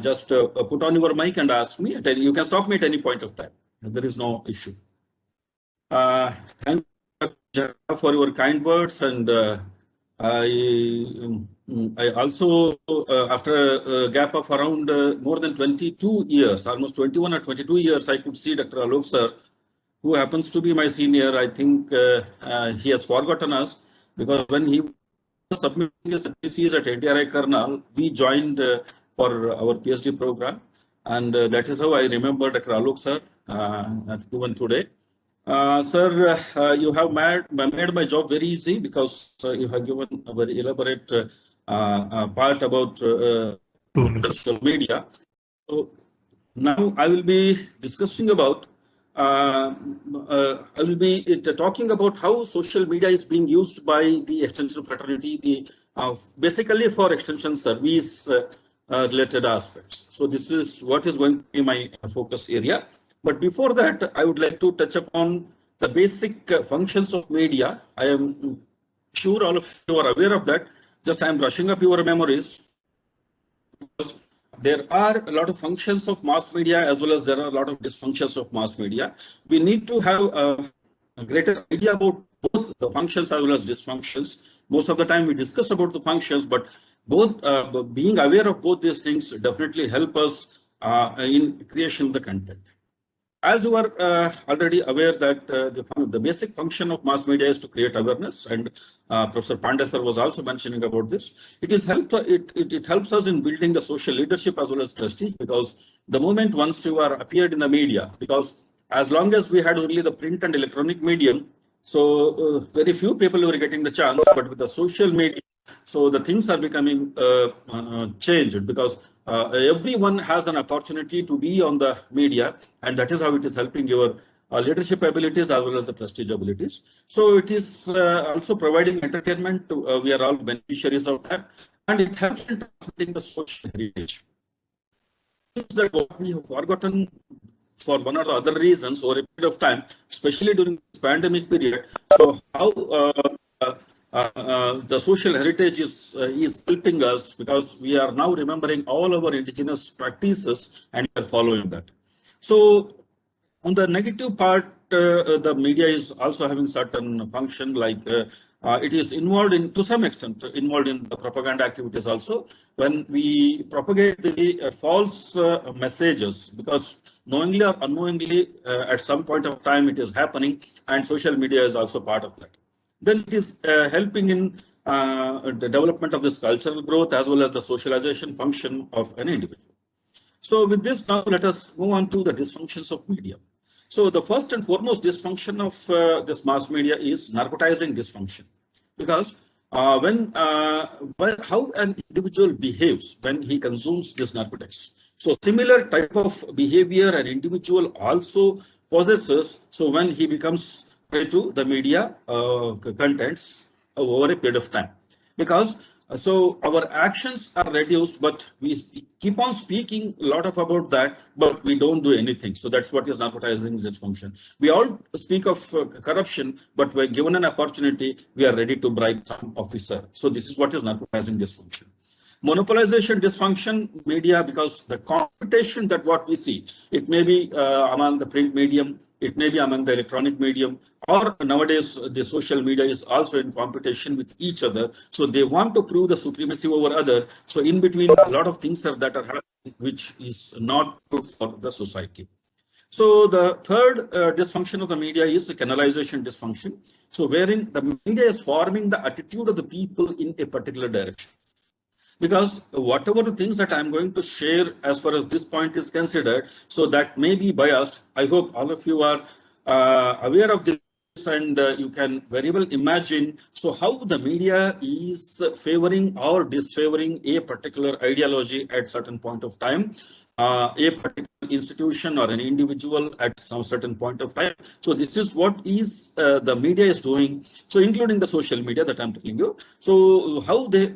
just put on your mic and ask me. You can stop me at any point of time. There is no issue. Thank you for your kind words, and I also, after a gap of around more than 22 years, almost 21 or 22 years, I could see Dr. Alok sir, who happens to be my senior. I think he has forgotten us, because when he was submitting his thesis at NTRI Karnal, we joined for our PhD program, and that is how I remember Dr. Alok sir even today. Sir, you have made my job very easy, because you have given a very elaborate part about social media. So now I will be discussing about, I will be talking about how social media is being used by the extension fraternity, basically for extension service related aspects. So this is what is going to be my focus area. But before that, I would like to touch upon the basic functions of media. I am sure all of you are aware of that. Just I am brushing up your memories, because there are a lot of functions of mass media, as well as there are a lot of dysfunctions of mass media. We need to have a greater idea about both the functions as well as dysfunctions. Most of the time we discuss about the functions, but both being aware of both these things definitely help us in creation of the content. As you are already aware that the basic function of mass media is to create awareness, and Professor Pandey sir was also mentioning about this. It helps us in building the social leadership as well as prestige, because the moment once you are appeared in the media, because as long as we had only the print and electronic medium, so very few people were getting the chance, but with the social media, so the things are becoming changed, because everyone has an opportunity to be on the media, and that is how it is helping your leadership abilities as well as the prestige abilities. So it is also providing entertainment. We are all beneficiaries of that, and it helps in transmitting the social heritage. Things that what we have forgotten for one or the other reasons over a period of time, especially during this pandemic period. So how the social heritage is helping us, because we are now remembering all our indigenous practices and we are following that. So on the negative part, the media is also having certain function, like it is involved in, to some extent, involved in the propaganda activities also, when we propagate the false messages, because knowingly or unknowingly at some point of time it is happening, and social media is also part of that. Then it is helping in the development of this cultural growth as well as the socialization function of an individual. So with this, now let us move on to the dysfunctions of media. So the first and foremost dysfunction of this mass media is narcotizing dysfunction, because how an individual behaves when he consumes this narcotics. So similar type of behavior an individual also possesses, so when he becomes prey to the media contents over a period of time, because so our actions are reduced, but we keep on speaking a lot about that, but we don't do anything. So that's what is narcotizing dysfunction. We all speak of corruption, but when given an opportunity, we are ready to bribe some officer. So this is what is narcotizing dysfunction. Monopolization dysfunction media, because the competition that what we see, it may be among the print medium, it may be among the electronic medium, or nowadays the social media is also in competition with each other. So they want to prove the supremacy over other. So in between, a lot of things that are happening, which is not good for the society. So the third dysfunction of the media is the canalization dysfunction. So wherein the media is forming the attitude of the people in a particular direction. Because whatever the things that I'm going to share as far as this point is considered, so that may be biased. I hope all of you are aware of this, and you can very well imagine so how the media is favoring or disfavoring a particular ideology at certain point of time, a particular institution or an individual at some certain point of time. So this is what is the media is doing, so including the social media that I'm telling you. So how they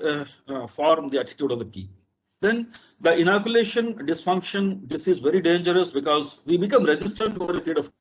form the attitude of the people. Then the inoculation dysfunction, this is very dangerous, because we become resistant over a period of time.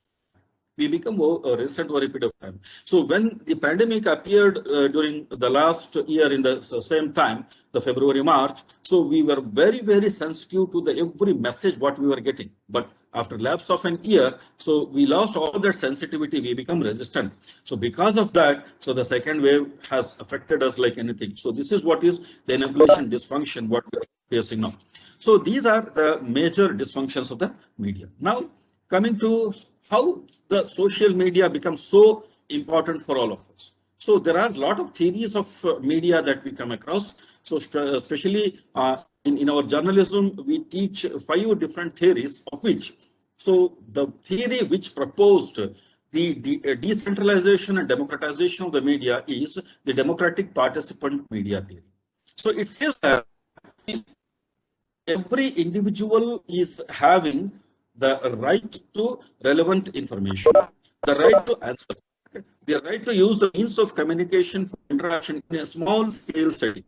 we become resistant over a period of time. So when the pandemic appeared during the last year in the same time, the February, March, so we were very, very sensitive to the every message what we were getting. But after lapse of an year, so we lost all that sensitivity, we become resistant. So because of that, so the second wave has affected us like anything. So this is what is the inoculation dysfunction, what we are facing now. So these are the major dysfunctions of the media. Now, coming to how the social media becomes so important for all of us. So there are a lot of theories of media that we come across. So especially in our journalism, we teach 5 different theories of which. So the theory which proposed the decentralization and democratization of the media is the democratic participant media theory. So it says that every individual is having the right to relevant information, the right to answer, the right to use the means of communication for interaction in a small scale setting.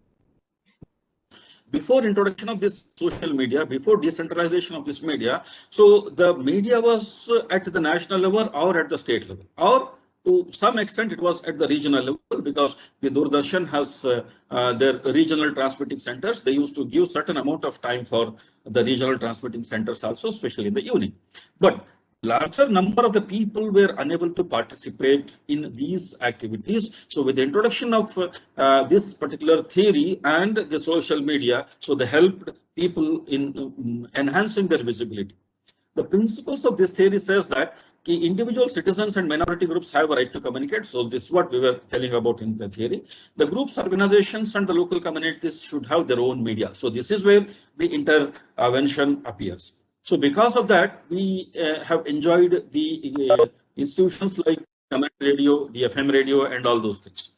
Before introduction of this social media, before decentralization of this media, so the media was at the national level or at the state level, or to some extent it was at the regional level, because the Doordarshan has their regional transmitting centers. They used to give certain amount of time for the regional transmitting centers also, especially in the evening. But larger number of the people were unable to participate in these activities. So with the introduction of this particular theory and the social media, so they helped people in enhancing their visibility. The principles of this theory says that individual citizens and minority groups have a right to communicate. So this is what we were telling about in the theory. The groups, organizations, and the local communities should have their own media. So this is where the intervention appears. So because of that, we have enjoyed the institutions like community radio, the FM radio, and all those things.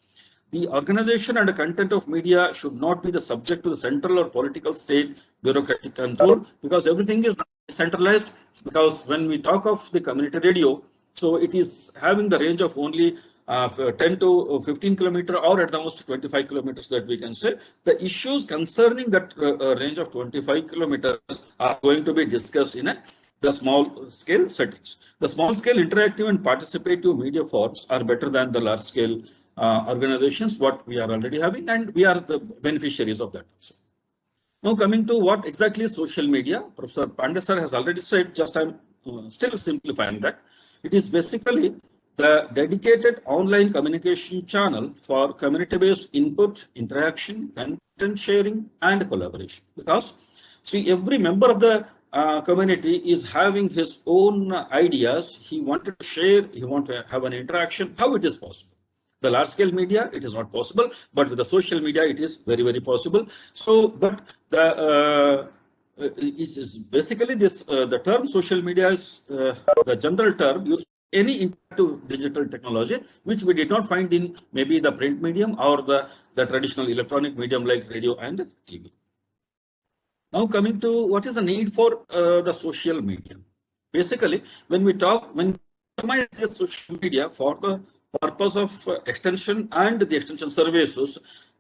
The organization and the content of media should not be the subject to the central or political state bureaucratic control, because everything is centralized. Because when we talk of the community radio, so it is having the range of only 10 to 15 kilometers, or at the most 25 kilometers that we can say. The issues concerning that range of 25 kilometers are going to be discussed in the small scale settings. The small scale interactive and participative media forms are better than the large scale organizations, what we are already having, and we are the beneficiaries of that also. Now coming to what exactly is social media, Professor Pandey sir has already said, just I'm still simplifying that. It is basically the dedicated online communication channel for community-based input, interaction, content sharing, and collaboration. Because see, every member of the community is having his own ideas. He wanted to share, he wanted to have an interaction. How it is possible? The large scale media, it is not possible, but with the social media, it is very, very possible. So, but the is basically this the term social media is the general term used any interactive digital technology which we did not find in maybe the print medium or the traditional electronic medium like radio and TV. Now coming to what is the need for the social media. Basically, when we optimize the social media for the purpose of extension and the extension services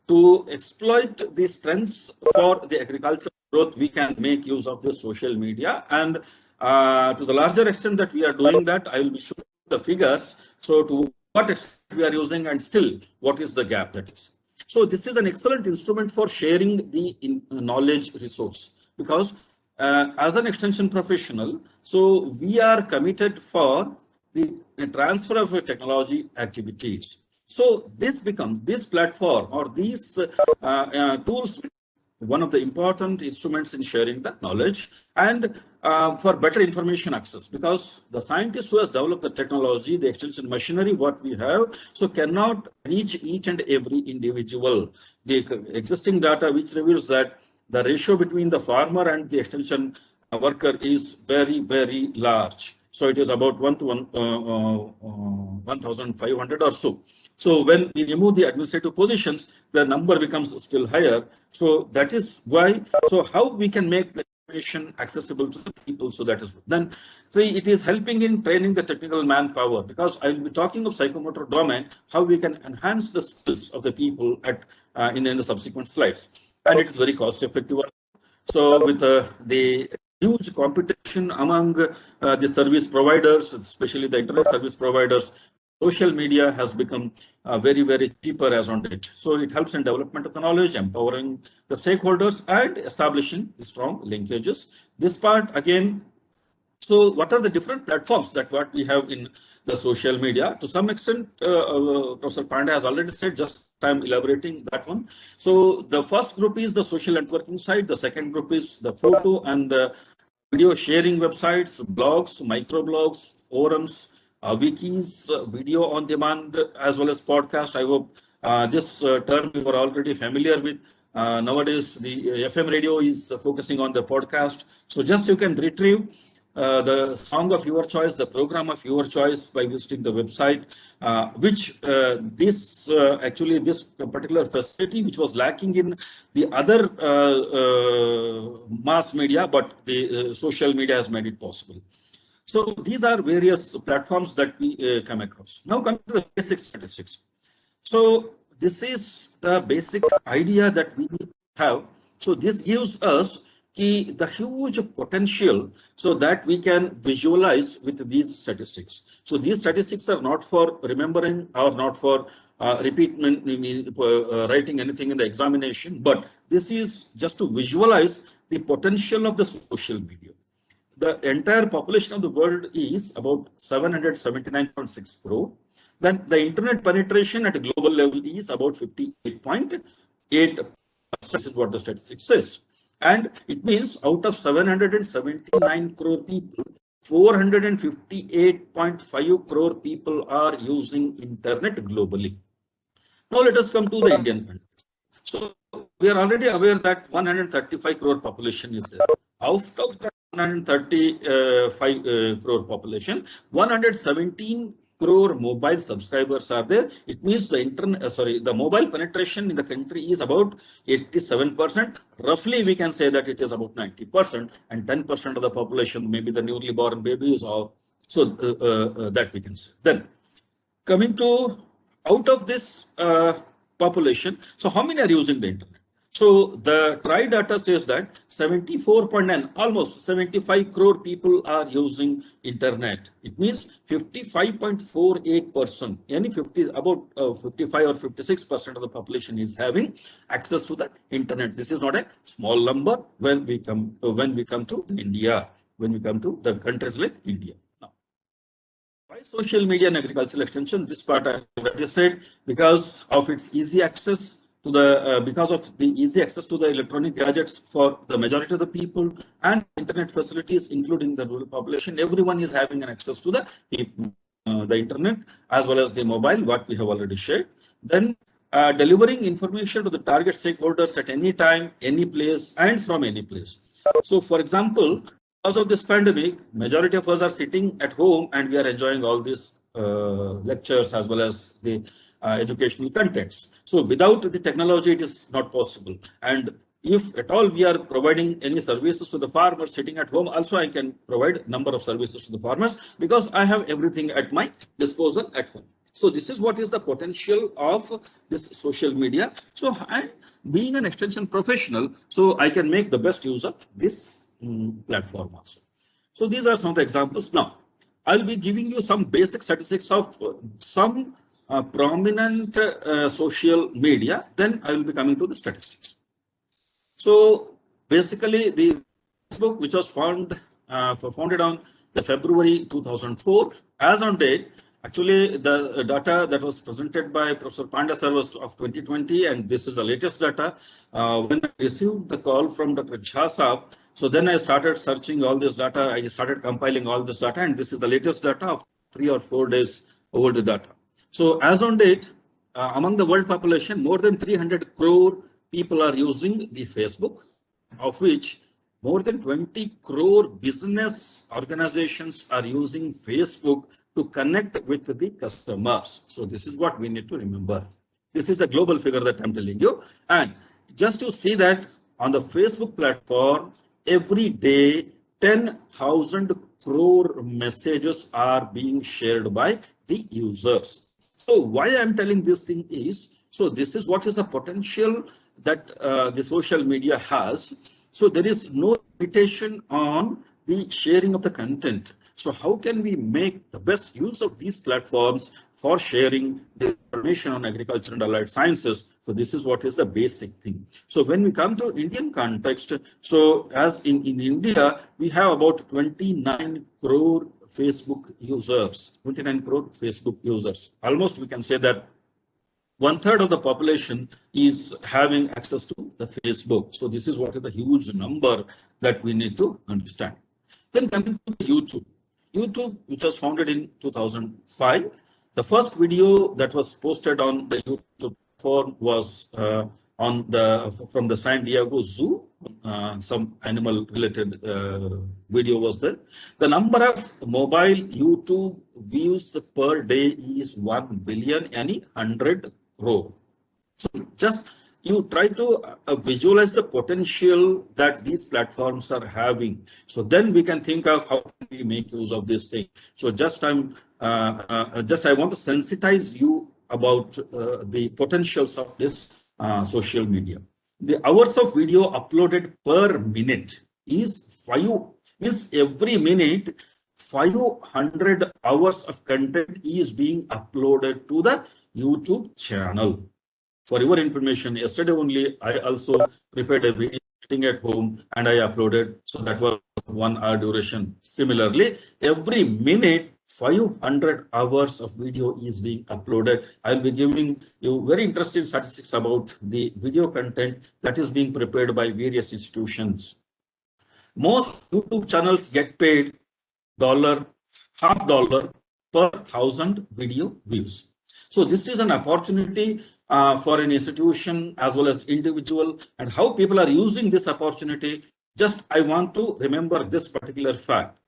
to exploit the strengths for the agricultural growth, we can make use of the social media. And to the larger extent that we are doing that, I will be showing the figures. So to what extent we are using and still what is the gap that is. So this is an excellent instrument for sharing the knowledge resource, because as an extension professional, so we are committed for the transfer of technology activities. So this platform or these tools, one of the important instruments in sharing that knowledge and for better information access, because the scientist who has developed the technology, the extension machinery, what we have, so cannot reach each and every individual. The existing data which reveals that the ratio between the farmer and the extension worker is very, very large. So it is about 1 to 1,500 or so. So when we remove the administrative positions, the number becomes still higher. So that is why, so how we can make the information accessible to the people, so that is good. Then so it is helping in training the technical manpower, because I will be talking of psychomotor domain, how we can enhance the skills of the people at in the subsequent slides. And it is very cost effective. So with the huge competition among the service providers, especially the internet service providers. Social media has become very, very cheaper as on date. So it helps in development of the knowledge, empowering the stakeholders, and establishing strong linkages. This part again. So what are the different platforms that what we have in the social media? To some extent, Professor Pandey has already said, just I'm elaborating that one. So the first group is the social networking side. The second group is the photo and the video sharing websites, blogs, microblogs, forums, wikis, video on demand, as well as podcast. I hope this term you are already familiar with. Nowadays, the FM radio is focusing on the podcast. So just you can retrieve the song of your choice, the program of your choice by visiting the website, which actually this particular facility, which was lacking in the other mass media, but the social media has made it possible. So these are various platforms that we come across. Now coming to the basic statistics. So this is the basic idea that we need to have. So this gives us the huge potential so that we can visualize with these statistics. So these statistics are not for remembering or not for writing anything in the examination, but this is just to visualize the potential of the social media. The entire population of the world is about 779.6 crore. Then the internet penetration at a global level is about 58.8%. This is what the statistics says. And it means out of 779 crore people, 458.5 crore people are using internet globally. Now let us come to the Indian country. So we are already aware that 135 crore population is there. Out of that 135 crore population, 117 crore mobile subscribers are there. It means the mobile penetration in the country is about 87%. Roughly, we can say that it is about 90%, and 10% of the population, maybe the newly born babies, or so that we can say. Then, coming to out of this population, so how many are using the internet? So the TRI data says that 74.9, almost 75 crore people are using internet. It means 55.48%, any 50, about 55 or 56% of the population is having access to the internet. This is not a small number when we come to India, when we come to the countries like India. Now, why social media and agricultural extension? This part I already said, because of its easy access. Because of the easy access to the electronic gadgets for the majority of the people and internet facilities, including the rural population, everyone is having an access to the internet as well as the mobile, what we have already shared. Then delivering information to the target stakeholders at any time, any place, and from any place. So, for example, because of this pandemic, majority of us are sitting at home and we are enjoying all these lectures as well as the educational contents. So without the technology, it is not possible. And if at all we are providing any services to the farmers sitting at home, also I can provide number of services to the farmers because I have everything at my disposal at home. So this is what is the potential of this social media. So and being an extension professional, so I can make the best use of this platform also. So these are some of the examples. Now, I'll be giving you some basic statistics of some prominent social media. Then I will be coming to the statistics. So basically, the Facebook, which was founded on the February 2004, as on date, actually the data that was presented by Professor Pandey sir was of 2020, and this is the latest data. When I received the call from Dr. Jha Saab, so then I started searching all this data. I started compiling all this data, and this is the latest data of 3 or 4 days old data. So as on date, among the world population, more than 300 crore people are using the Facebook, of which more than 20 crore business organizations are using Facebook to connect with the customers. So this is what we need to remember. This is the global figure that I'm telling you. And just to see that on the Facebook platform, every day, 10,000 crore messages are being shared by the users. So why I'm telling this thing is, so this is what is the potential that the social media has. So there is no limitation on the sharing of the content. So how can we make the best use of these platforms for sharing the information on agriculture and allied sciences? So this is what is the basic thing. So when we come to Indian context, so as in India, we have about 29 crore Facebook users, 29 crore Facebook users. Almost we can say that 1/3 of the population is having access to the Facebook. So this is what is the huge number that we need to understand. Then coming to YouTube. YouTube, which was founded in 2005, the first video that was posted on the YouTube platform was from the San Diego Zoo. Some animal-related video was there. The number of mobile YouTube views per day is 1 billion, any 100 crore. So just you try to visualize the potential that these platforms are having. So then we can think of how can we make use of this thing. So just I want to sensitize you about the potentials of this social media. The hours of video uploaded per minute is 5, means every minute 500 hours of content is being uploaded to the YouTube channel. For your information, yesterday only I also prepared a video sitting at home and I uploaded. So that was 1 hour duration. Similarly, every minute 500 hours of video is being uploaded. I'll be giving you very interesting statistics about the video content that is being prepared by various institutions. Most YouTube channels get paid $50 per 1,000 video views. So this is an opportunity for an institution as well as individual, and how people are using this opportunity. Just I want to remember this particular fact.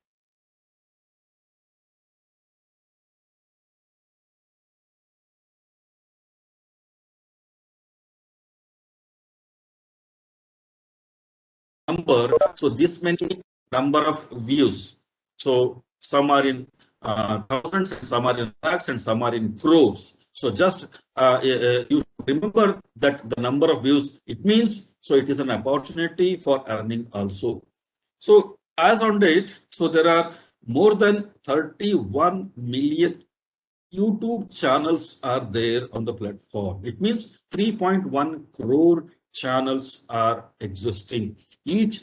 So this many number of views. So some are in thousands, and some are in lakhs, and some are in crores. So just you remember that the number of views, it means, so it is an opportunity for earning also. So as on date, so there are more than 31 million YouTube channels are there on the platform. It means 3.1 crore channels are existing. Each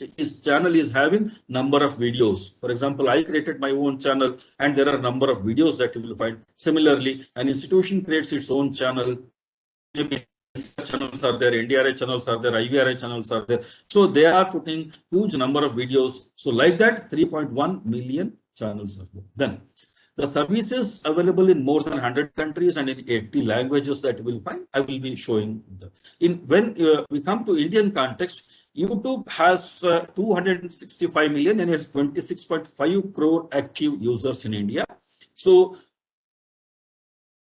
channel is having number of videos. For example, I created my own channel and there are a number of videos that you will find. Similarly, an institution creates its own channel. Maybe channels are there, NDRI channels are there, IVRI channels are there. So they are putting huge number of videos. So like that, 3.1 million channels are there. Then the services available in more than 100 countries and in 80 languages that you will find, I will be showing them. When we come to Indian context, YouTube has 265 million and has 26.5 crore active users in India. So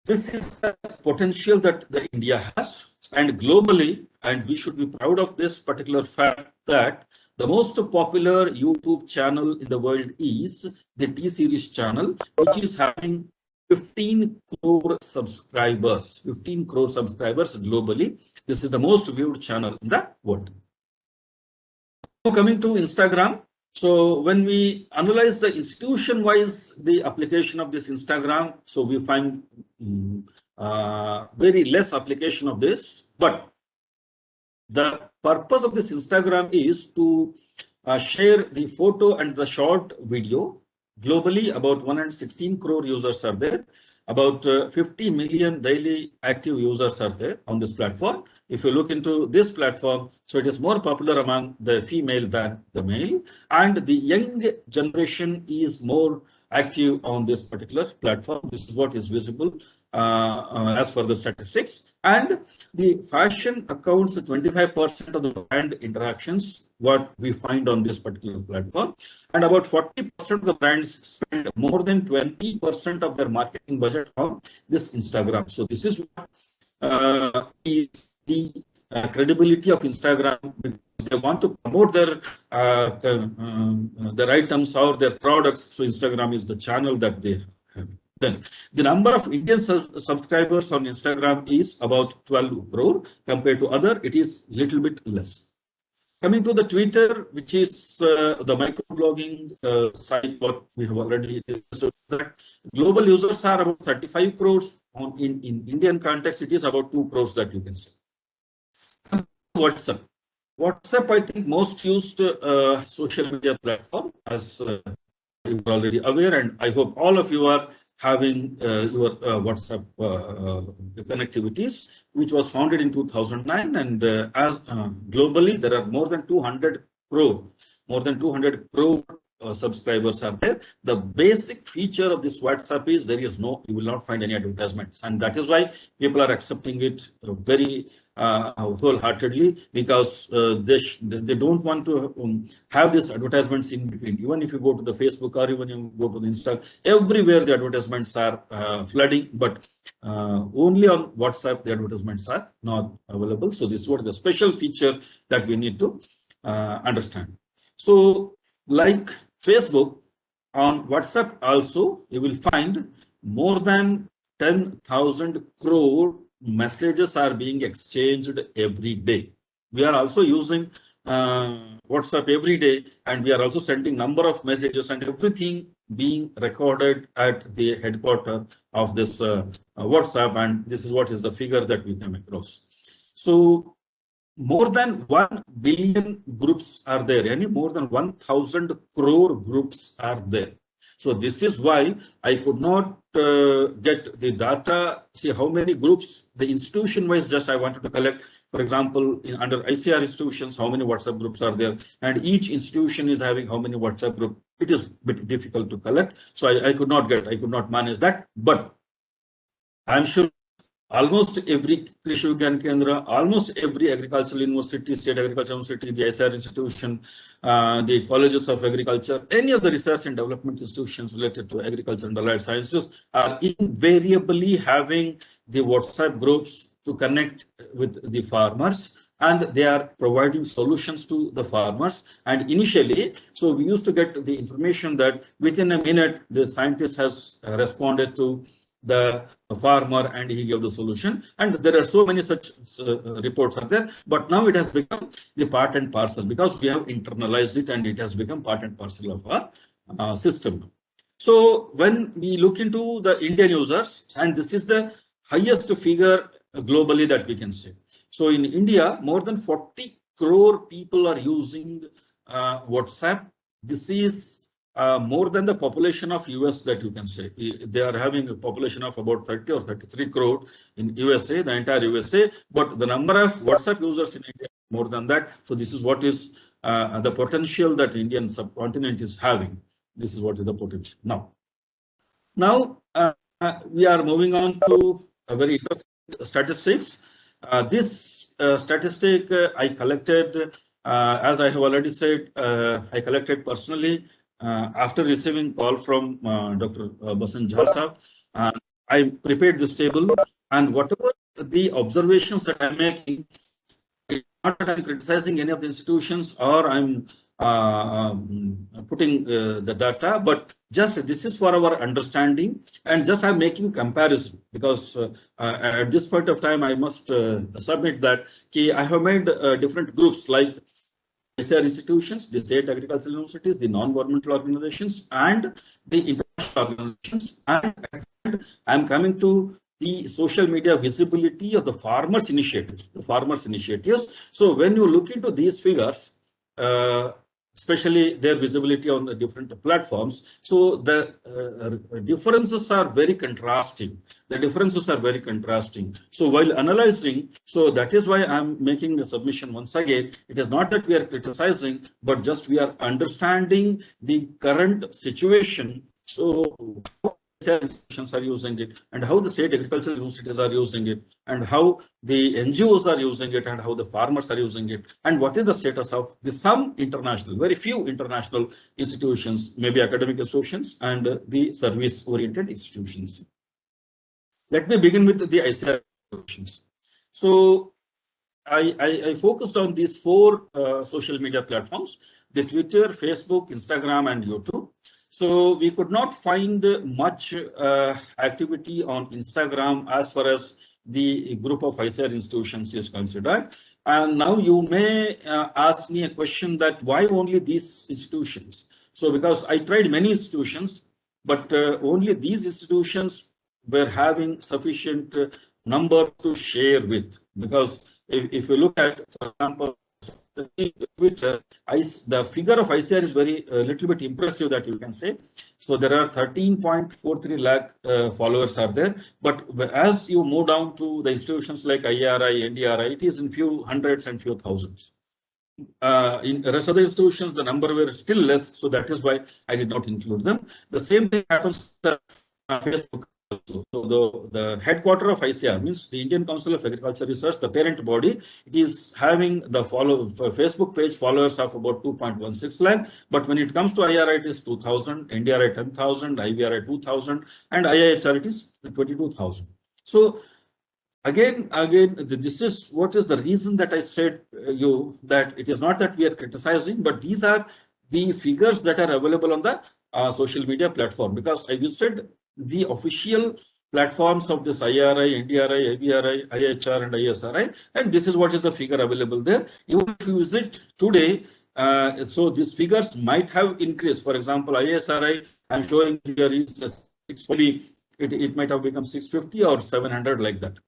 this is the potential that the India has, and globally, and we should be proud of this particular fact that the most popular YouTube channel in the world is the T-Series channel, which is having 15 crore subscribers, 15 crore subscribers globally. This is the most viewed channel in the world. Now coming to Instagram. So when we analyze the institution-wise, the application of this Instagram, so we find very less application of this, but the purpose of this Instagram is to share the photo and the short video. Globally, about 116 crore users are there. About 50 million daily active users are there on this platform. If you look into this platform, so it is more popular among the female than the male, and the young generation is more active on this particular platform. This is what is visible as for the statistics. And the fashion accounts 25% of the brand interactions, what we find on this particular platform. And about 40% of the brands spend more than 20% of their marketing budget on this Instagram. So this is what is the credibility of Instagram. They want to promote their items or their products. So Instagram is the channel that they have. Then the number of Indian subscribers on Instagram is about 12 crore. Compared to other, it is little bit less. Coming to the Twitter, which is the microblogging site, what we have already discussed, that global users are about 35 crores. In Indian context, it is about 2 crores that you can say. WhatsApp. WhatsApp, I think, most used social media platform, as you are already aware, and I hope all of you are having your WhatsApp connectivities, which was founded in 2009, and as globally there are more than 200 crore subscribers are there. The basic feature of this WhatsApp is you will not find any advertisements, and that is why people are accepting it very wholeheartedly, because they don't want to have these advertisements in between. Even if you go to the Facebook or even you go to the Instagram, everywhere the advertisements are flooding, but only on WhatsApp the advertisements are not available. So this is what the special feature that we need to understand. So like Facebook, on WhatsApp also you will find more than 10,000 crore messages are being exchanged every day. We are also using WhatsApp every day, and we are also sending number of messages, and everything being recorded at the headquarters of this WhatsApp, and this is what is the figure that we come across. So more than 1 billion groups are there, and more than 1,000 crore groups are there. So this is why I could not get the data, see how many groups, the institution wise, just I wanted to collect, for example, under ICR institutions, how many WhatsApp groups are there, and each institution is having how many WhatsApp groups. It is a bit difficult to collect. So I could not manage that, but I'm sure almost every Krishi Vigyan Kendra, almost every agricultural university, state agricultural university, the ICR institution, the colleges of agriculture, any of the research and development institutions related to agriculture and allied sciences are invariably having the WhatsApp groups to connect with the farmers, and they are providing solutions to the farmers. And initially, so we used to get the information that within a minute, the scientist has responded to the farmer and he gave the solution, and there are so many such reports are there, but now it has become the part and parcel, because we have internalized it and it has become part and parcel of our system. So when we look into the Indian users, and this is the highest figure globally that we can say. So in India, more than 40 crore people are using WhatsApp. This is more than the population of US that you can say. They are having a population of about 30 or 33 crore in USA, the entire USA, but the number of WhatsApp users in India is more than that. So this is what is the potential that the Indian subcontinent is having. This is what is the potential. Now we are moving on to a very interesting statistics. This statistic I collected, as I have already said, I collected personally after receiving call from Dr. Basan Jha. I prepared this table, and whatever the observations that I'm making, it's not that I'm criticizing any of the institutions or I'm putting the data, but just this is for our understanding, and just I'm making comparison, because at this point of time I must submit that I have made different groups like ICR institutions, the state agricultural universities, the non-governmental organizations, and the international organizations. And I'm coming to the social media visibility of the farmers' initiatives. So when you look into these figures, especially their visibility on the different platforms, so the differences are very contrasting. So while analyzing, so that is why I'm making a submission once again. It is not that we are criticizing, but just we are understanding the current situation. So institutions are using it, and how the state agricultural universities are using it, and how the NGOs are using it, and how the farmers are using it, and what is the status of some international, very few international institutions, maybe academic institutions and the service-oriented institutions. Let me begin with the ICR institutions. So I focused on these 4 social media platforms: the Twitter, Facebook, Instagram, and YouTube. So we could not find much activity on Instagram as far as the group of ICAR institutions is considered. And now you may ask me a question that why only these institutions? So because I tried many institutions, but only these institutions were having sufficient number to share with. Because if you look at, for example, the figure of ICR is very little bit impressive, that you can say. So there are 13.43 lakh followers are there. But as you move down to the institutions like IRI, NDRI, it is in few hundreds and few thousands. In the rest of the institutions, the number were still less. So that is why I did not include them. The same thing happens to Facebook. So the headquarter of ICR means the Indian Council of Agriculture Research, the parent body. It is having the Facebook page followers of about 2.16 lakh. But when it comes to IRI, it is 2,000, NDRI 10,000, IVRI 2,000, and IIHR it is 22,000. So again, this is what is the reason that I said you that it is not that we are criticizing, but these are the figures that are available on the social media platform. Because I visited the official platforms of this IRI, NDRI, IVRI, IHR, and ISRI, and this is what is the figure available there. Even if you visit today, so these figures might have increased. For example, ISRI, I'm showing here is 640. It might have become 650 or 700 like that.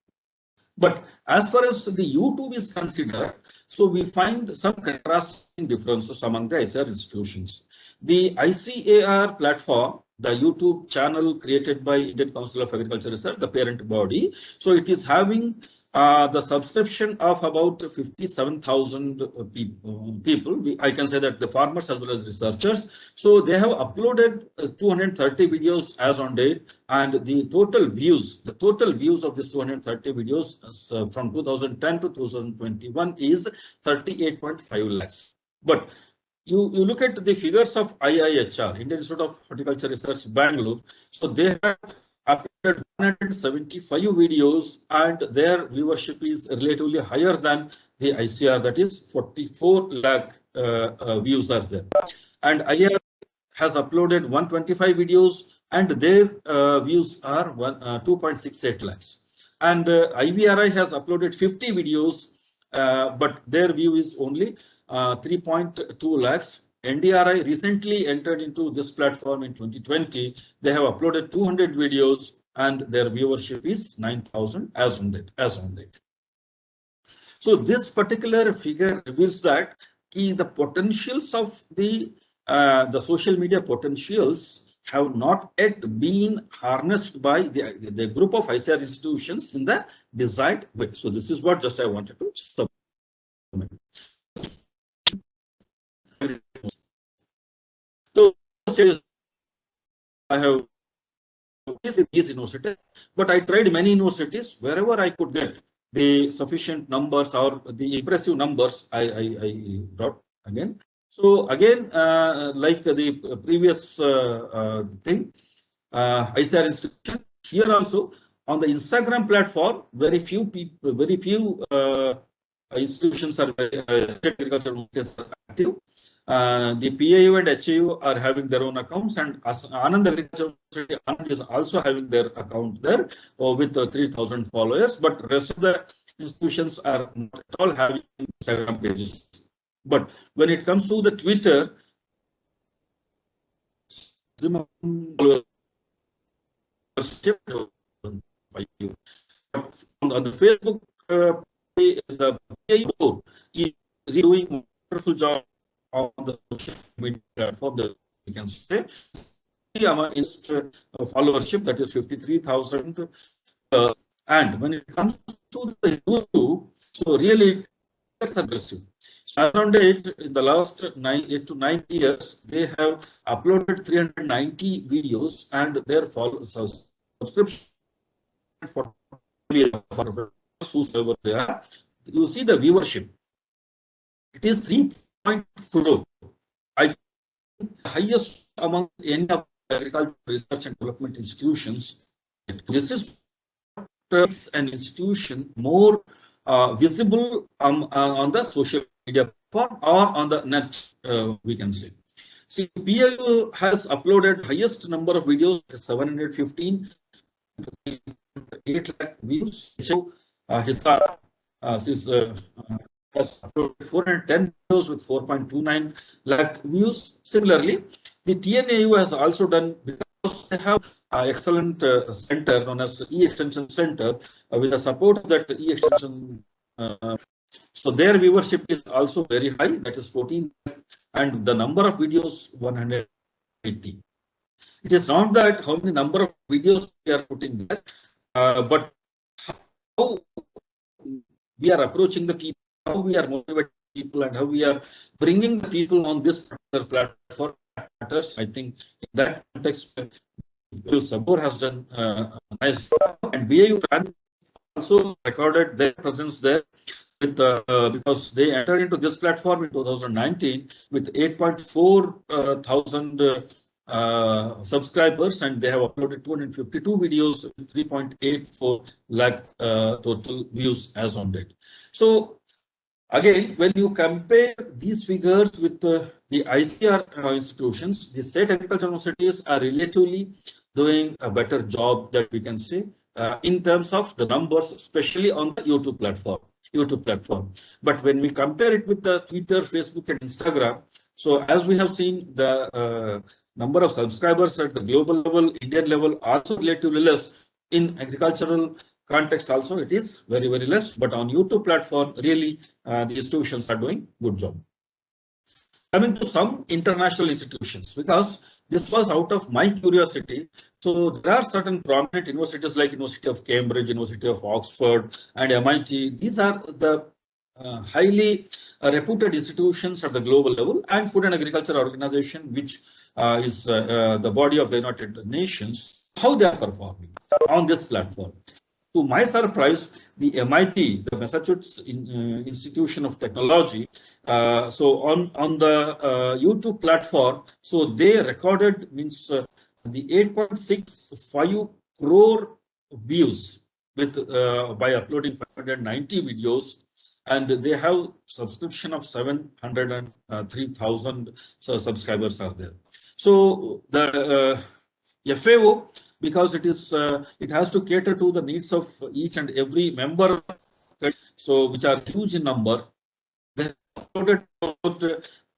But as far as the YouTube is considered, so we find some contrasting differences among the ICAR institutions. The ICAR platform, the YouTube channel created by Indian Council of Agriculture Research, the parent body, so it is having the subscription of about 57,000 people. I can say that the farmers as well as researchers. So they have uploaded 230 videos as on date, and the total views of these 230 videos from 2010 to 2021 is 38.5 lakhs. But you look at the figures of IIHR, Indian Institute of Horticulture Research, Bangalore. So they have uploaded 175 videos, and their viewership is relatively higher than the ICR, that is 44 lakh views are there. And IR has uploaded 125 videos, and their views are 2.68 lakhs. And IVRI has uploaded 50 videos, but their view is only 3.2 lakhs. NDRI recently entered into this platform in 2020. They have uploaded 200 videos, and their viewership is 9,000 as on date. So this particular figure reveals that the potentials of the social media potentials have not yet been harnessed by the group of ICAR institutions in the desired way. So this is what just I wanted to submit. So I have these universities, but I tried many universities. Wherever I could get the sufficient numbers or the impressive numbers, I brought again. So again, like the previous thing, ICAR institution, here also on the Instagram platform, very few people, very few institutions are active. The PAU and HAU are having their own accounts, and Anand Agriculture University is also having their account there with 3,000 followers. But rest of the institutions are not at all having Instagram pages. But when it comes to the Twitter, on the Facebook, the PAU is doing a wonderful job on the social media platform, that we can say. Followership, that is 53,000. And when it comes to the YouTube, so really it's aggressive. So as on date, in the last 8 to 9 years, they have uploaded 390 videos, and their subscription for whosoever they are. You see the viewership. It is 3.4. I think the highest among any of agricultural research and development institutions. This is makes an institution more visible on the social media platform or on the net, we can say. See, PAU has uploaded highest number of videos, 715. 8 lakh views. His has uploaded 410 videos with 4.29 lakh views. Similarly, the TNAU has also done, because they have excellent center known as E-Extension Center, with the support of that E-Extension. So their viewership is also very high, that is 14, and the number of videos 180. It is not that how many number of videos we are putting there, but how we are approaching the people, how we are motivating people, and how we are bringing the people on this particular platform matters. I think in that context, Sabur has done a nice job, and BAU also recorded their presence there with because they entered into this platform in 2019 with 8.4 thousand subscribers, and they have uploaded 252 videos with 3.84 lakh total views as on date. So again, when you compare these figures with the ICR institutions, the state agricultural universities are relatively doing a better job, that we can say, in terms of the numbers, especially on the YouTube platform. But when we compare it with the Twitter, Facebook, and Instagram, so as we have seen, the number of subscribers at the global level, Indian level, also relatively less. In agricultural context also, it is very, very less. But on YouTube platform, really, the institutions are doing good job. Coming to some international institutions, because this was out of my curiosity. So there are certain prominent universities like University of Cambridge, University of Oxford, and MIT. These are the highly reputed institutions at the global level, and Food and Agriculture Organization, which is the body of the United Nations, how they are performing on this platform. To my surprise, the MIT, the Massachusetts Institution of Technology, so on the YouTube platform, so they recorded the 8.65 crore views with by uploading 590 videos, and they have subscription of 703,000 subscribers are there. So the FAO, because it has to cater to the needs of each and every member, so which are huge in number. They uploaded about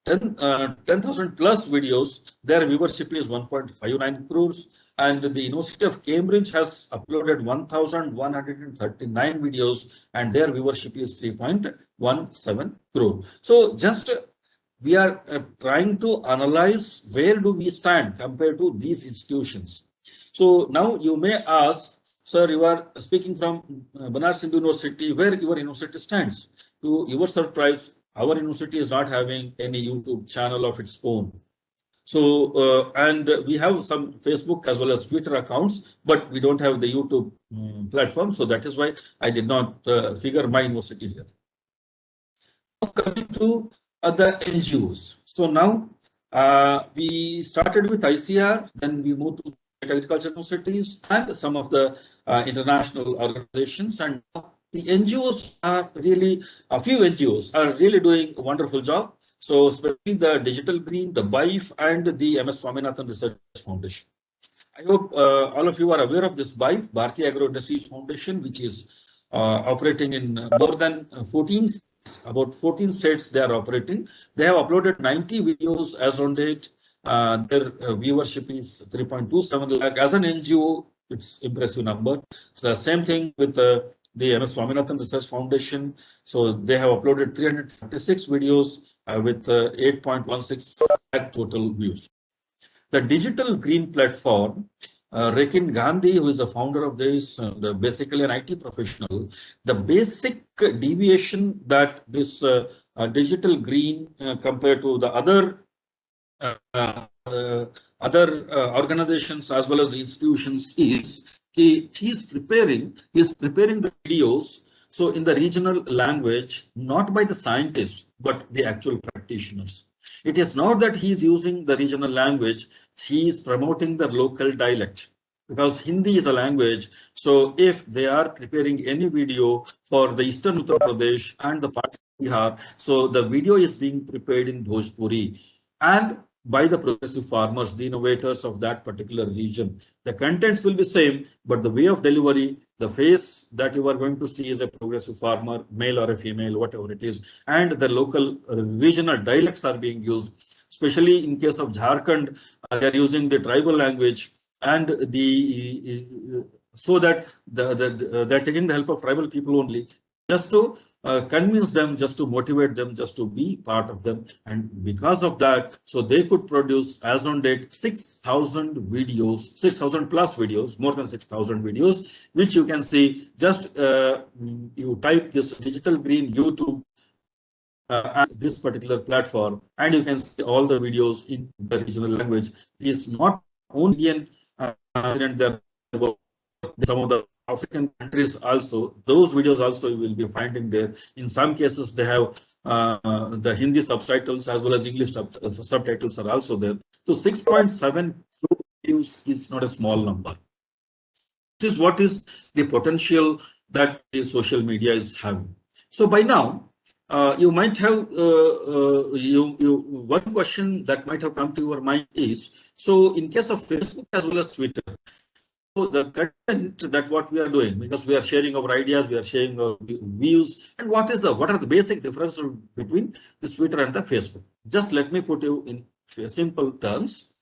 10,000 plus videos. Their viewership is 1.59 crores, and the University of Cambridge has uploaded 1,139 videos, and their viewership is 3.17 crore. So just we are trying to analyze where do we stand compared to these institutions. So now you may ask, sir, you are speaking from Banaras Hindu University, where your university stands. To your surprise, our university is not having any YouTube channel of its own. So, and we have some Facebook as well as Twitter accounts, but we don't have the YouTube platform. So that is why I did not figure my university here. Now coming to the NGOs. So now we started with ICR, then we moved to agriculture universities and some of the international organizations, and the NGOs are really, a few NGOs are really doing a wonderful job. So especially the Digital Green, the BIFE, and the MS Swaminathan Research Foundation. I hope all of you are aware of this BIFE, Bharatiya Agro Industries Foundation, which is operating in more than 14 states. About 14 states they are operating. They have uploaded 90 videos as on date. Their viewership is 3.27 lakh. As an NGO, it's impressive number. So the same thing with the MS Swaminathan Research Foundation. So they have uploaded 336 videos with 8.16 lakh total views. The Digital Green Platform, Rekin Gandhi, who is the founder of this, basically an IT professional, the basic deviation that this Digital Green compared to the other organizations as well as institutions is he's preparing the videos so in the regional language, not by the scientists but the actual practitioners. It is not that he is using the regional language, he is promoting the local dialect, because Hindi is a language. So if they are preparing any video for the Eastern Uttar Pradesh and the parts of Bihar, so the video is being prepared in Bhojpuri, and by the progressive farmers, the innovators of that particular region. The contents will be same, but the way of delivery, the face that you are going to see is a progressive farmer, male or a female, whatever it is, and the local regional dialects are being used. Especially in case of Jharkhand, they are using the tribal language, and so that they're taking the help of tribal people only, just to convince them, just to motivate them, just to be part of them. And because of that, so they could produce, as on date, 6,000 videos, 6,000 plus videos, more than 6,000 videos, which you can see. Just you type this digital green YouTube at this particular platform, and you can see all the videos in the regional language. It is not only Indian there, some of the African countries also. Those videos also you will be finding there. In some cases, they have the Hindi subtitles as well as English subtitles are also there. So 6.7 views is not a small number. This is what is the potential that the social media is having. So by now, you might have one question that might have come to your mind is, so in case of Facebook as well as Twitter, so the content that what we are doing, because we are sharing our ideas, we are sharing our views, and what are the basic differences between the Twitter and the Facebook? Just let me put you in simple terms.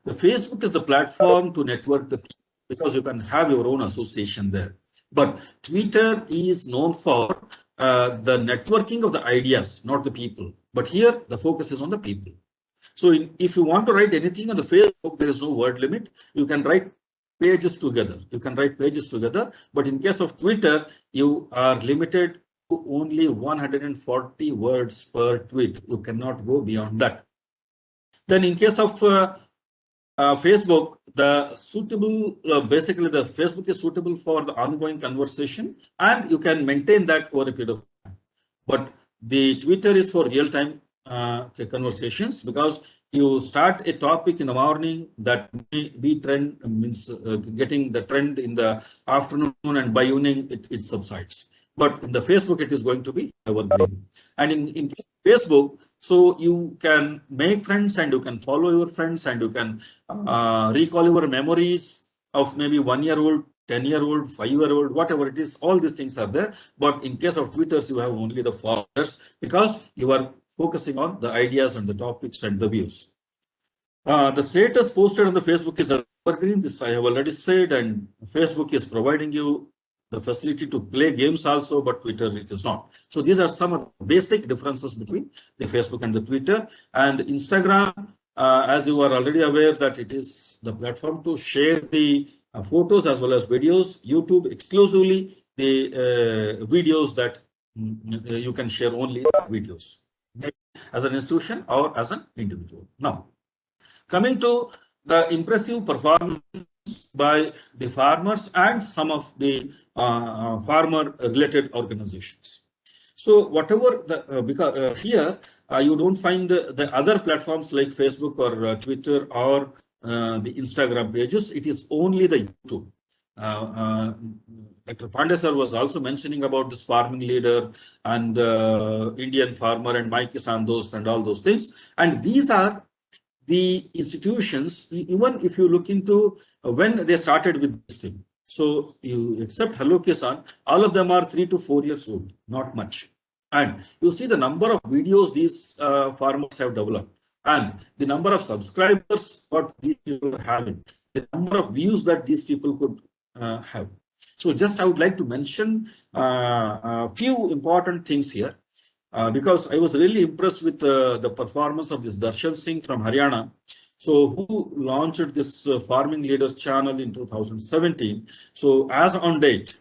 The Facebook is the platform to network the people, because you can have your own association there. But Twitter is known for the networking of the ideas, not the people. But here the focus is on the people. So if you want to write anything on the Facebook, there is no word limit. You can write pages together. You can write pages together. But in case of Twitter, you are limited to only 140 words per tweet. You cannot go beyond that. Then in case of Facebook, the suitable, basically the Facebook is suitable for the ongoing conversation, and you can maintain that over a period of time. But the Twitter is for real-time conversations, because you start a topic in the morning that may be trend, means getting the trend in the afternoon, and by evening it subsides. But in the Facebook, it is going to be evergreen. And in case of Facebook, so you can make friends, and you can follow your friends, and you can recall your memories of maybe 1-year-old, 10-year-old, 5-year-old, whatever it is. All these things are there. But in case of Twitter, you have only the followers, because you are focusing on the ideas and the topics and the views. The status posted on the Facebook is evergreen. This I have already said, and Facebook is providing you the facility to play games also, but Twitter it is not. So these are some basic differences between the Facebook and the Twitter. And Instagram, as you are already aware, that it is the platform to share the photos as well as videos. YouTube exclusively the videos that you can share only videos as an institution or as an individual. Now, coming to the impressive performance by the farmers and some of the farmer-related organizations. So whatever the because here you don't find the other platforms like Facebook or Twitter or the Instagram pages. It is only the YouTube. Dr. Pandey sir was also mentioning about this farming leader and Indian farmer and My Kisan Dost and all those things. And these are the institutions, even if you look into when they started with this thing. So you except Hello Kisan, all of them are 3 to 4 years old, not much. And you see the number of videos these farmers have developed, and the number of subscribers what these people are having, the number of views that these people could have. So just I would like to mention a few important things here. Because I was really impressed with the performance of this Darshan Singh from Haryana. So who launched this farming leader channel in 2017. So as on date,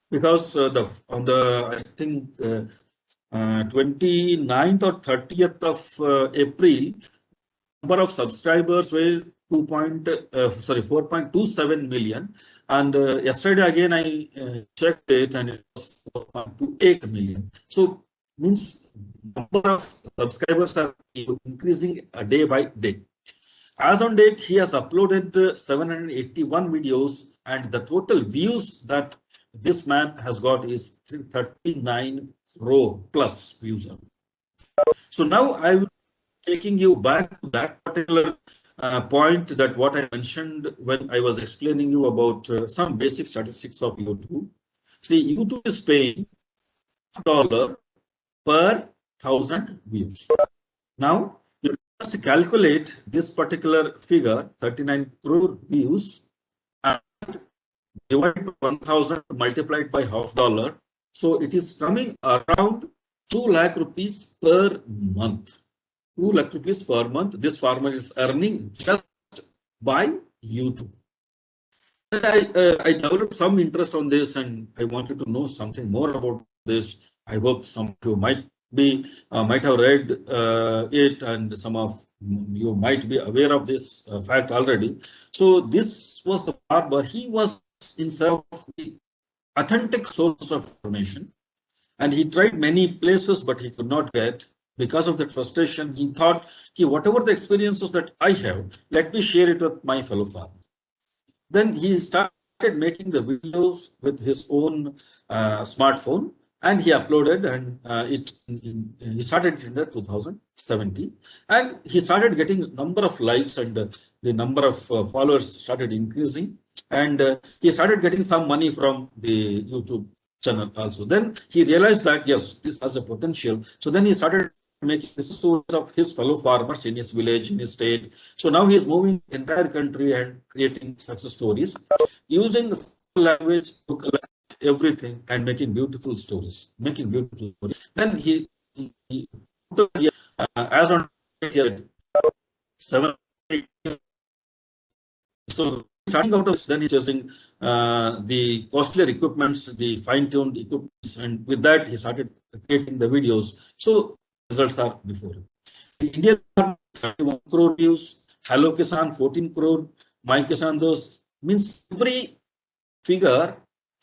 because on the I think 29th or 30th of April, number of subscribers were 4.27 million, and yesterday again I checked it, and it was 4.28 million. So means number of subscribers are increasing day by day. As on date, he has uploaded 781 videos, and the total views that this man has got is 39 crore plus views. So now I will taking you back to that particular point that what I mentioned when I was explaining you about some basic statistics of YouTube. See, YouTube is paying $1 per 1,000 views. Now, you just calculate this particular figure, 39 crore views, and divide by 1,000 multiplied by $0.50. So it is coming around 2 lakh rupees per month. 2 lakh rupees per month. This farmer is earning just by YouTube. I developed some interest on this, and I wanted to know something more about this. I hope some of you might have read it, and some of you might be aware of this fact already. So this was the farmer. He was in search of the authentic source of information, and he tried many places, but he could not get. Because of the frustration, he thought, whatever the experiences that I have, let me share it with my fellow farmers. Then he started making the videos with his own smartphone, and he uploaded, and he started in the 2017, and he started getting number of likes, and the number of followers started increasing, and he started getting some money from the YouTube channel also. Then he realized that yes, this has a potential. So then he started making the stories of his fellow farmers in his village, in his state. So now he is moving the entire country and creating success stories using the language to collect everything and making beautiful stories. Then he as on here 7. So starting out of then he's using the costlier equipments, the fine-tuned equipments, and with that he started creating the videos. So results are before him. The Indian 31 crore views, Hello Kisan 14 crore, My Kisan those means every figure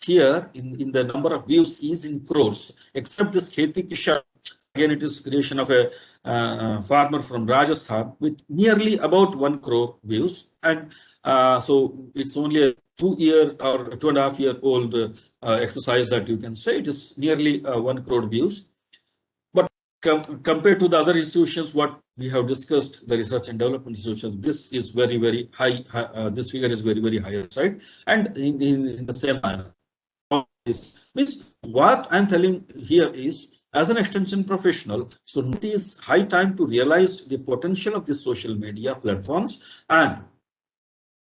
here in the number of views is in crores, except this Kheti Kishan. Again, it is creation of a farmer from Rajasthan with nearly about 1 crore views, and so it's only a 2-year or 2.5-year-old exercise that you can say. It is nearly 1 crore views. But compared to the other institutions, what we have discussed, the research and development institutions, this is very, very high. This figure is very, very higher side, and in the same manner. This means what I'm telling here is, as an extension professional, so it is high time to realize the potential of the social media platforms, and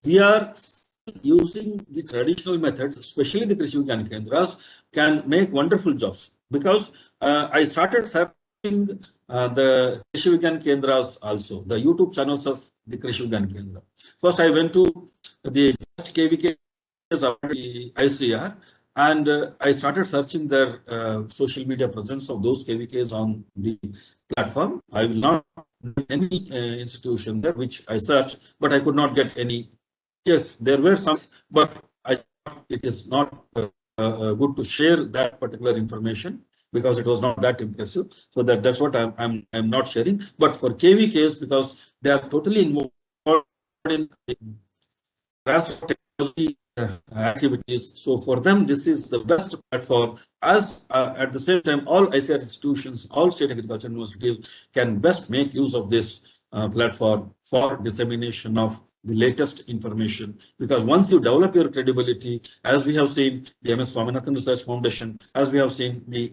we are using the traditional method, especially the Krishi Vigyan Kendras, can make wonderful jobs. Because I started searching the Krishi Vigyan Kendras also, the YouTube channels of the Krishi Vigyan Kendra. First, I went to the KVKs of the ICR, and I started searching their social media presence of those KVKs on the platform. I will not name any institution there which I searched, but I could not get any. Yes, there were some, but I thought it is not good to share that particular information because it was not that impressive. So that's what I'm not sharing. But for KVKs, because they are totally involved in technology activities, so for them this is the best platform. As at the same time, all ICR institutions, all state agriculture universities can best make use of this platform for dissemination of the latest information. Because once you develop your credibility, as we have seen the MS Swaminathan Research Foundation, as we have seen the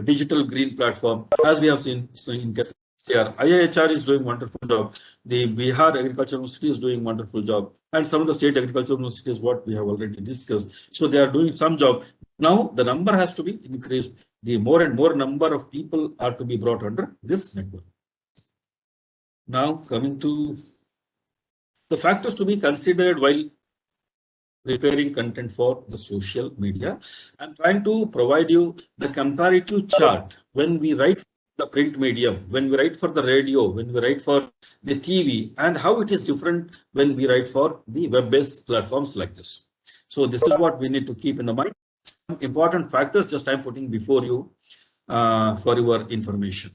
digital green platform, as we have seen in IIHR is doing wonderful job. The Bihar Agriculture University is doing wonderful job, and some of the state agriculture universities, what we have already discussed. So they are doing some job. Now the number has to be increased. The more and more number of people are to be brought under this network. Now coming to the factors to be considered while preparing content for the social media, I'm trying to provide you the comparative chart when we write the print medium, when we write for the radio, when we write for the TV, and how it is different when we write for the web-based platforms like this. So this is what we need to keep in the mind. Some important factors just I'm putting before you for your information.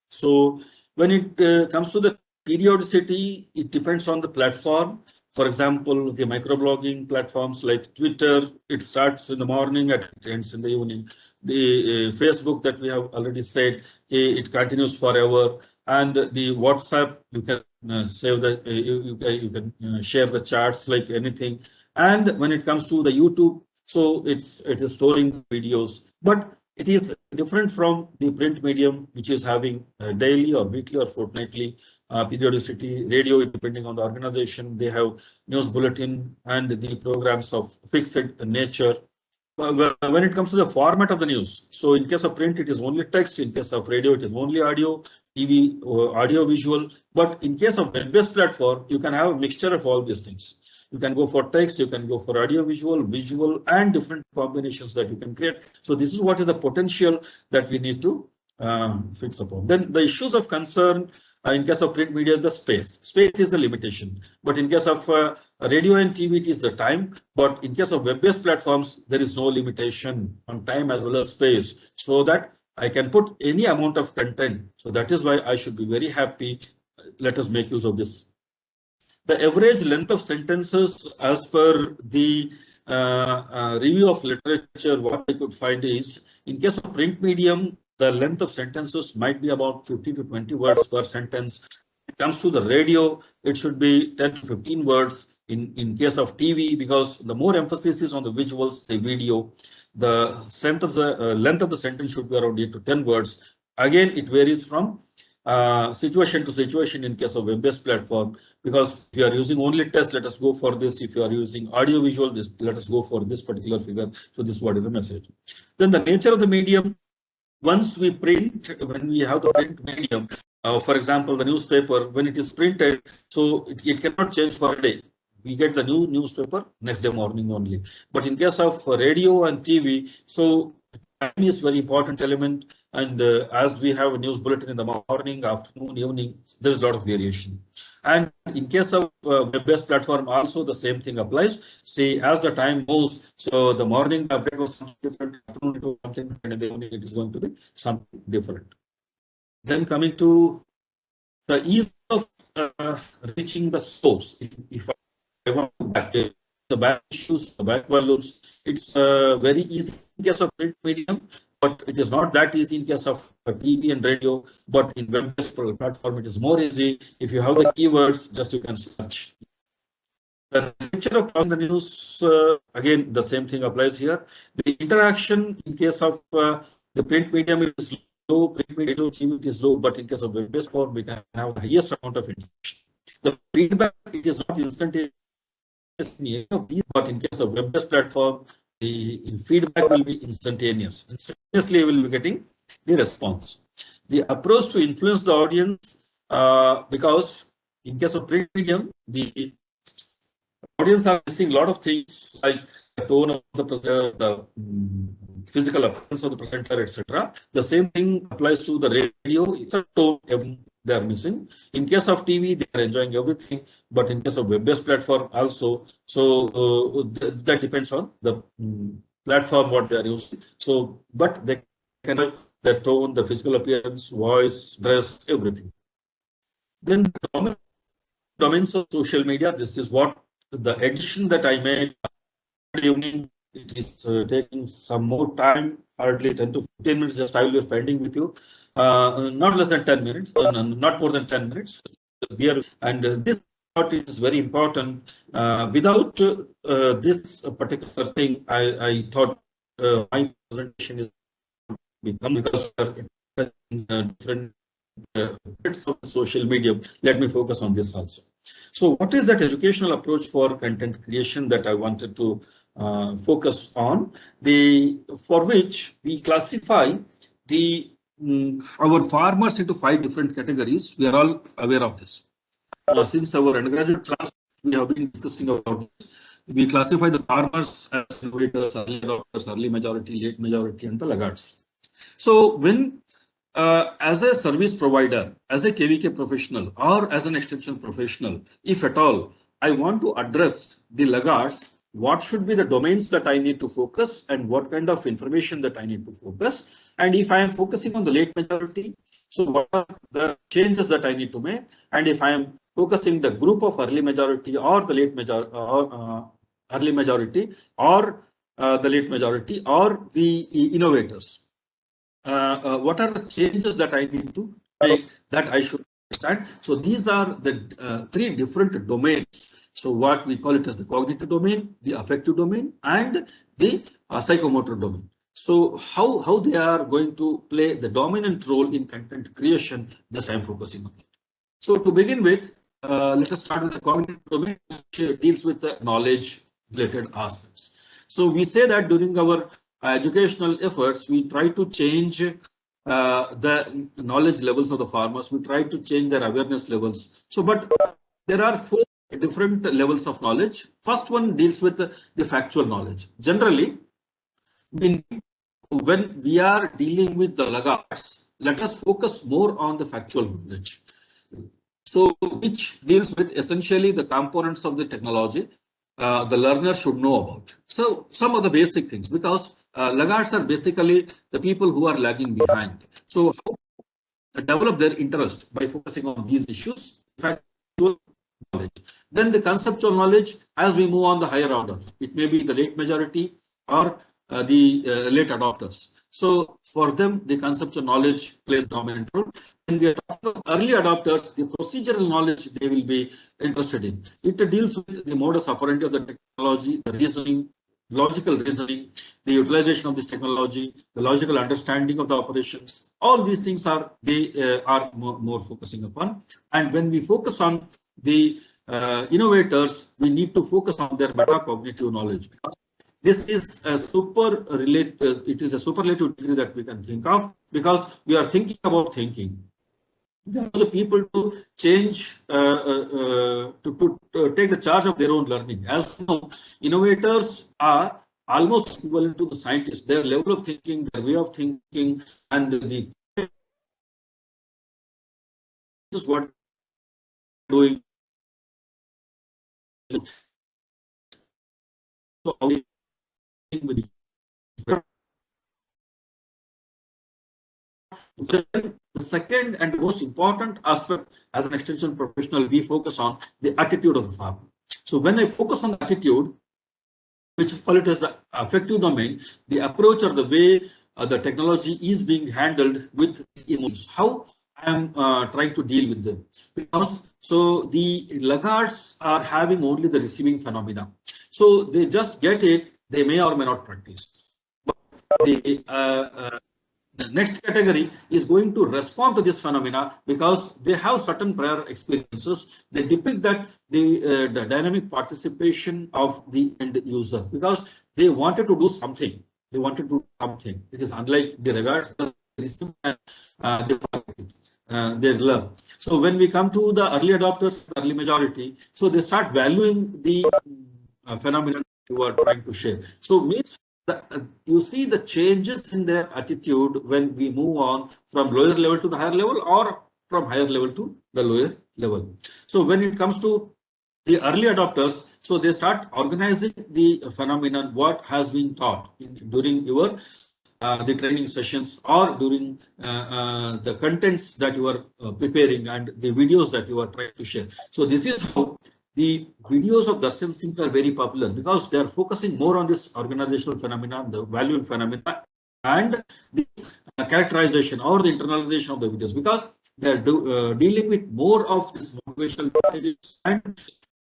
So when it comes to the periodicity, it depends on the platform. For example, the microblogging platforms like Twitter, it starts in the morning and it ends in the evening. The Facebook that we have already said, it continues forever. And the WhatsApp, you can save the, you can share the charts like anything. And when it comes to the YouTube, so it is storing videos, but it is different from the print medium, which is having daily or weekly or fortnightly periodicity. Radio, depending on the organization, they have news bulletin and the programs of fixed nature. When it comes to the format of the news, so in case of print, it is only text. In case of radio, it is only audio, TV, audio, visual. But in case of web-based platform, you can have a mixture of all these things. You can go for text, you can go for audio, visual, and different combinations that you can create. So this is what is the potential that we need to fix upon. Then the issues of concern in case of print media is the space. Space is the limitation. But in case of radio and TV, it is the time. But in case of web-based platforms, there is no limitation on time as well as space, so that I can put any amount of content. So that is why I should be very happy. Let us make use of this. The average length of sentences as per the review of literature, what I could find is, in case of print medium, the length of sentences might be about 15 to 20 words per sentence. When it comes to the radio, it should be 10 to 15 words. In case of TV, because the more emphasis is on the visuals, the video, the length of the sentence should be around 8 to 10 words. Again, it varies from situation to situation in case of web-based platform, because if you are using only text, let us go for this. If you are using audio visual, this, let us go for this particular figure. So this is what is the message. Then the nature of the medium. Once we print, when we have the print medium, for example, the newspaper, when it is printed, so it cannot change for a day. We get the new newspaper next day morning only. But in case of radio and TV, so time is very important element. And as we have a news bulletin in the morning, afternoon, evening, there is a lot of variation. And in case of web-based platform, also the same thing applies. See, as the time moves, so the morning update was something different, afternoon it was something different, and in the evening it is going to be something different. Then coming to the ease of reaching the source. If I want to back the back issues, the back volumes, it's very easy in case of print medium, but it is not that easy in case of TV and radio. But in web-based platform, it is more easy. If you have the keywords, just you can search. The nature of the news, again, the same thing applies here. The interaction in case of the print medium, it is low, print medium, TV, it is low, but in case of web-based form, we can have the highest amount of interaction. The feedback, it is not instantaneous in any of these, but in case of web-based platform, the feedback will be instantaneous. Instantaneously, we will be getting the response. The approach to influence the audience, because in case of print medium, the audience are missing a lot of things like the tone of the presenter, the physical appearance of the presenter, etc. The same thing applies to the radio. It's a tone they are missing. In case of TV, they are enjoying everything, but in case of web-based platform also, so that depends on the platform what they are using. So, but they can have the tone, the physical appearance, voice, dress, everything. Then the domains of social media. This is what the addition that I made evening. It is taking some more time, hardly 10 to 15 minutes. Just I will be spending with you, not less than 10 minutes, not more than 10 minutes. And this part is very important. Without this particular thing, I thought my presentation is become, because different bits of social media. Let me focus on this also. So what is that educational approach for content creation that I wanted to focus on? For which we classify our farmers into 5 different categories. We are all aware of this. Since our undergraduate class, we have been discussing about this. We classify the farmers as innovators, early adopters, early majority, late majority, and the laggards. So when as a service provider, as a KVK professional, or as an extension professional, if at all I want to address the laggards, what should be the domains that I need to focus and what kind of information that I need to focus? And if I am focusing on the late majority, so what are the changes that I need to make? And if I am focusing the group of early majority or the late majority, or early majority or the late majority or the innovators. What are the changes that I need to make, that I should understand? So these are the three different domains. So what we call it as the cognitive domain, the affective domain, and the psychomotor domain. So how they are going to play the dominant role in content creation, just I'm focusing on it. So to begin with, let us start with the cognitive domain, which deals with the knowledge related aspects. So we say that during our educational efforts, we try to change the knowledge levels of the farmers. We try to change their awareness levels. So, but there are four different levels of knowledge. First one deals with the factual knowledge. Generally, when we are dealing with the laggards, let us focus more on the factual knowledge. So, which deals with essentially the components of the technology the learner should know about. So, some of the basic things, because laggards are basically the people who are lagging behind. So, how develop their interest by focusing on these issues, factual knowledge. Then the conceptual knowledge, as we move on the higher order, it may be the late majority or the late adopters. So for them, the conceptual knowledge plays dominant role. When we are talking about early adopters, the procedural knowledge they will be interested in. It deals with the modus operandi of the technology, the reasoning, logical reasoning, the utilization of this technology, the logical understanding of the operations. All these things are more focusing upon. And when we focus on the innovators, we need to focus on their metacognitive knowledge. This is a it is a superlative degree that we can think of, because we are thinking about thinking. They are the people to change, to take the charge of their own learning. As you know, innovators are almost equivalent to the scientists. Their level of thinking, their way of thinking, and this is what doing. So, with the second and the most important aspect as an extension professional, we focus on the attitude of the farmer. So when I focus on the attitude, which we call it as the affective domain, the approach or the way the technology is being handled with emotions, how I am trying to deal with them. Because so the laggards are having only the receiving phenomena. So they just get it, they may or may not practice. But the next category is going to respond to this phenomena because they have certain prior experiences. They depict that the dynamic participation of the end user, because they wanted to do something. They wanted to do something. It is unlike the regards they learn. So when we come to the early adopters, early majority, so they start valuing the phenomenon you are trying to share. So means you see the changes in their attitude when we move on from lower level to the higher level, or from higher level to the lower level. So when it comes to the early adopters, so they start organizing the phenomenon, what has been taught during your the training sessions, or during the contents that you are preparing and the videos that you are trying to share. So this is how the videos of Darshan Singh are very popular, because they are focusing more on this organizational phenomenon, the value phenomena, and the characterization or the internalization of the videos, because they are dealing with more of this motivational messages, and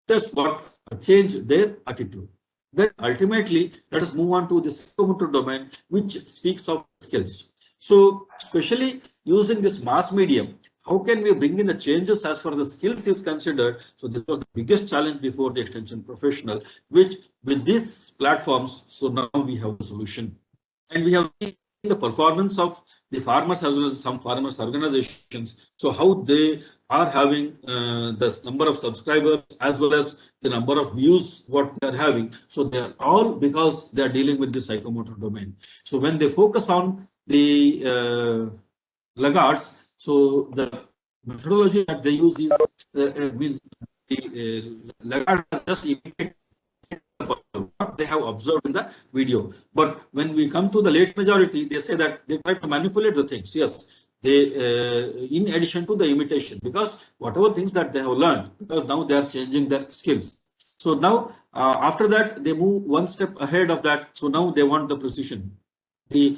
that's what change their attitude. Then ultimately, let us move on to the psychomotor domain, which speaks of skills. So, especially using this mass medium, how can we bring in the changes as far as the skills is considered? So this was the biggest challenge before the extension professional, which with these platforms, so now we have a solution. And we have seen the performance of the farmers as well as some farmers organizations. So how they are having the number of subscribers as well as the number of views what they are having. So they are all because they are dealing with the psychomotor domain. So when they focus on the laggards, so the methodology that they use is laggards just imitate what they have observed in the video. But when we come to the late majority, they say that they try to manipulate the things. Yes, in addition to the imitation, because whatever things that they have learned, because now they are changing their skills. So now after that, they move one step ahead of that. So now they want the precision. The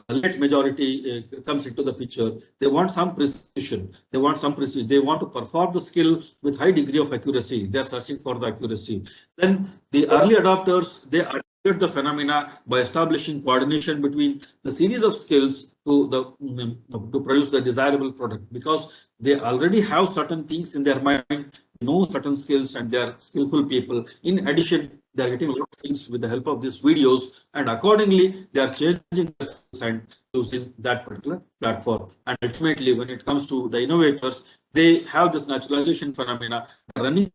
late majority comes into the picture. They want some precision. They want some precision. They want to perform the skill with high degree of accuracy. They are searching for the accuracy. Then the early adopters, they articulate the phenomena by establishing coordination between the series of skills to produce the desirable product, because they already have certain things in their mind, know certain skills, and they are skillful people. In addition, they are getting a lot of things with the help of these videos, and accordingly they are changing the skills and using that particular platform. And ultimately, when it comes to the innovators, they have this naturalization phenomena running